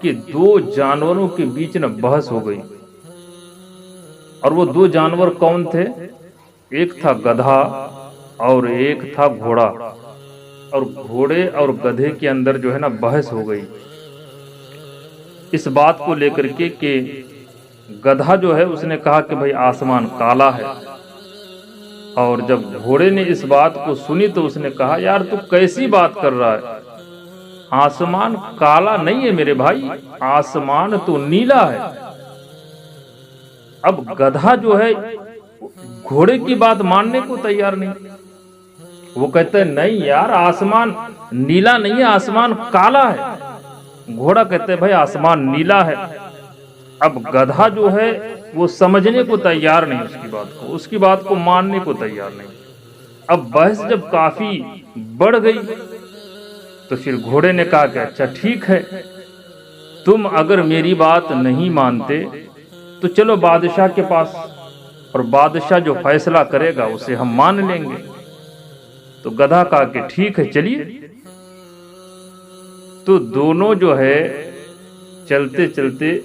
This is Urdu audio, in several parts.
کہ دو جانوروں کے بیچ میں بحث ہو گئی، اور وہ دو جانور کون تھے؟ ایک تھا گدھا اور ایک تھا گھوڑا، اور گھوڑے اور گدھے کے اندر جو ہے نا بحث ہو گئی اس بات کو لے کر کے کہ گدھا جو ہے اس نے کہا کہ بھائی آسمان کالا ہے، اور جب گھوڑے نے اس بات کو سنی تو اس نے کہا یار تو کیسی بات کر رہا ہے، آسمان کالا نہیں ہے میرے بھائی، آسمان تو نیلا ہے۔ اب گدھا جو ہے گھوڑے کی بات ماننے کو تیار نہیں، وہ کہتا ہے نہیں یار آسمان نیلا نہیں ہے، آسمان کالا ہے۔ گھوڑا کہتے ہیں بھائی آسمان نیلا ہے۔ اب گدھا جو ہے وہ سمجھنے کو تیار نہیں، اس کی بات کو ماننے کو تیار نہیں۔ اب بحث جب کافی بڑھ گئی تو پھر گھوڑے نے کہا کہ اچھا ٹھیک ہے، تم اگر میری بات نہیں مانتے تو چلو بادشاہ کے پاس، اور بادشاہ جو فیصلہ کرے گا اسے ہم مان لیں گے۔ تو گدھا کہا کہ ٹھیک ہے چلیے۔ تو دونوں جو ہے چلتے چلتے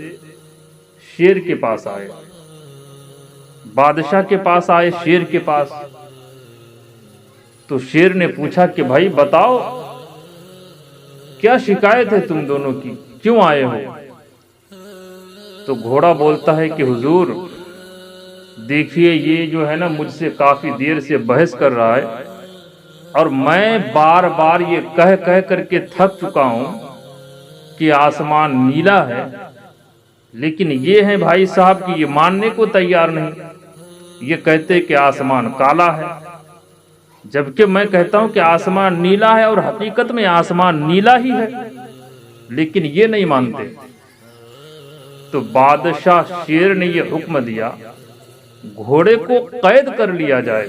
شیر کے پاس آئے، بادشاہ کے پاس آئے، شیر کے پاس۔ تو شیر نے پوچھا کہ بھائی بتاؤ کیا شکایت ہے تم دونوں کی، کیوں آئے ہو؟ تو گھوڑا بولتا ہے کہ حضور دیکھیے یہ جو ہے نا مجھ سے کافی دیر سے بحث کر رہا ہے، اور میں بار بار یہ کہہ کہہ کر کے تھک چکا ہوں کہ آسمان نیلا ہے، لیکن یہ ہے بھائی صاحب کہ یہ ماننے کو تیار نہیں، یہ کہتے کہ آسمان کالا ہے، جبکہ میں کہتا ہوں کہ آسمان نیلا ہے، اور حقیقت میں آسمان نیلا ہی ہے، لیکن یہ نہیں مانتے۔ تو بادشاہ شیر نے یہ حکم دیا گھوڑے کو قید کر لیا جائے۔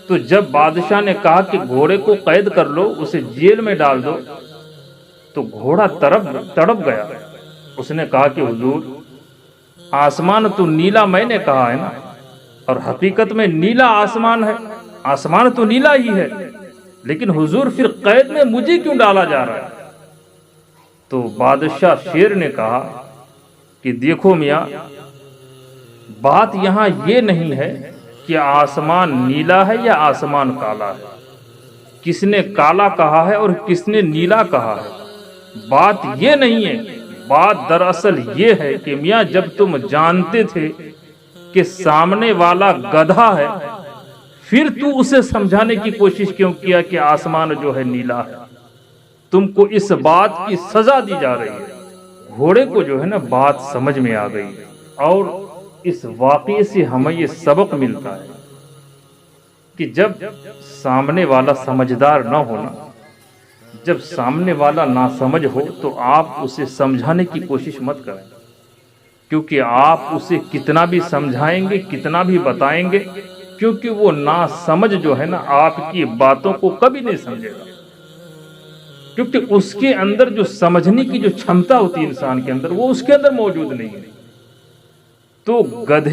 تو جب بادشاہ نے کہا کہ گھوڑے کو قید کر لو، اسے جیل میں ڈال دو، تو گھوڑا تڑپ گیا۔ اس نے کہا کہ حضور آسمان تو نیلا میں نے کہا ہے نا، اور حقیقت میں نیلا آسمان ہے، آسمان تو نیلا ہی ہے، لیکن حضور پھر قید میں مجھے کیوں ڈالا جا رہا ہے؟ تو بادشاہ شیر نے کہا کہ دیکھو میاں، بات یہاں یہ نہیں ہے کہ آسمان نیلا ہے یا آسمان کالا ہے، کس نے کالا کہا ہے اور کس نے نیلا کہا ہے، بات یہ نہیں ہے۔ بات دراصل یہ ہے کہ میاں جب تم جانتے تھے کہ سامنے والا گدھا ہے، پھر تو اسے سمجھانے کی کوشش کیوں کیا کہ آسمان جو ہے نیلا ہے؟ تم کو اس بات کی سزا دی جا رہی ہے۔ گھوڑے کو جو ہے نا بات سمجھ میں آ گئی، اور اس واقعے سے ہمیں یہ سبق ملتا ہے کہ جب سامنے والا سمجھدار نہ ہونا، جب سامنے والا ناسمجھ ہو تو آپ اسے سمجھانے کی کوشش مت کریں، کیونکہ آپ اسے کتنا بھی سمجھائیں گے، کتنا بھی بتائیں گے، کیونکہ وہ ناسمجھ جو ہے نا آپ کی باتوں کو کبھی نہیں سمجھے گا، کیونکہ اس کے اندر جو سمجھنے کی جو چھمتا ہوتی ہے انسان کے اندر، وہ اس کے اندر موجود نہیں ہے۔ تو گدھے